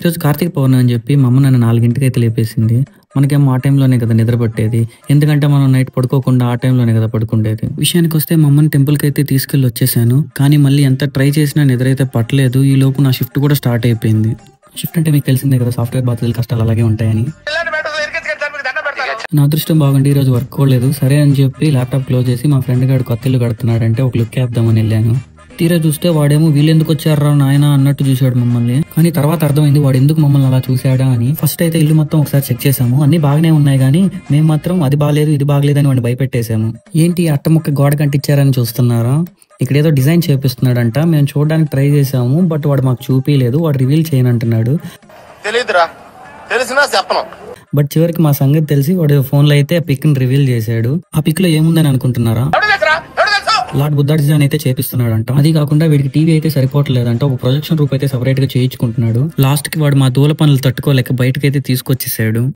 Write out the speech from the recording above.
ఈరోజు కార్తీక పౌర్ణమి అని చెప్పి మా అమ్మ నన్ను 4కి అయితే లేపేసింది. మనకేమో ఆ టైంలోనే కదా నిద్ర పట్టేది. ఎందుకంటే మనం నైట్ పడుకోకుండా ఆ టైంలోనే కదా పడుకుండేది. విషయానికొస్తే మా అమ్మని టెంపుల్‌కి అయితే తీసుకెళ్ళి వచ్చేసాను. కానీ మళ్ళీ ఎంత ట్రై చేసినా నిద్ర అయితే పట్టలేదు. ఈలోపు నా షిఫ్ట్ కూడా స్టార్ట్ అయిపోయింది. షిఫ్ట్ అంటే మీకు తెలిసిందే కదా, సాఫ్ట్‌వేర్ బాధ్యతల కష్టాలు అలాగే ఉంటాయని. నా అదృష్టం బాగుండి ఈరోజు వర్క్ అవ్వలేదు. సరే అని చెప్పి ల్యాప్టాప్ క్లోజ్ చేసి మా ఫ్రెండ్ గాడు కొత్త ఇల్లు కడుతున్నాడంటే ఒక లుక్ వేద్దామని వెళ్ళాను. తీరా చూస్తే వాడేమో వీళ్ళెందుకు వచ్చారా నాయన అన్నట్టు చూశాడు మమ్మల్ని. కానీ తర్వాత అర్థమైంది వాడు ఎందుకు మమ్మల్ని అలా చూశాడా అని. ఫస్ట్ అయితే ఇల్లు మొత్తం ఒకసారి చెక్ చేసాము. అన్ని బాగానే ఉన్నాయి కానీ మేము మాత్రం అది బాగలేదు ఇది బాగలేదని వాడిని భయపెట్టేశాము. ఏంటి అట్టముక్క గోడ కంటించారని చూస్తున్నారా? ఇక్కడ ఏదో డిజైన్ చేపిస్తున్నాడంట. మేము చూడడానికి ట్రై చేసాము, బట్ వాడు మాకు చూపించలేదు. వాడు రివీల్ చేయనంటున్నాడు. బట్ చివరికి మా సంగతి తెలిసి వాడు ఫోన్లో అయితే పిక్ ని రివీల్ చేశాడు. ఆ పిక్ లో ఏముందని అనుకుంటున్నారా? లార్డ్ బుద్ధ డిజైన్ అయితే చేపిస్తున్నాడంట. అది కాకుండా వీడికి టీవీ అయితే సరిపోవట్లేదంట. ఒక ప్రొజెక్షన్ రూప్ అయితే సెపరేట్ గా చేయించుకుంటున్నాడు. లాస్ట్ కి వాడు మా దూల పనులు తట్టుకోలేక బయటకైతే తీసుకొచ్చేసాడు.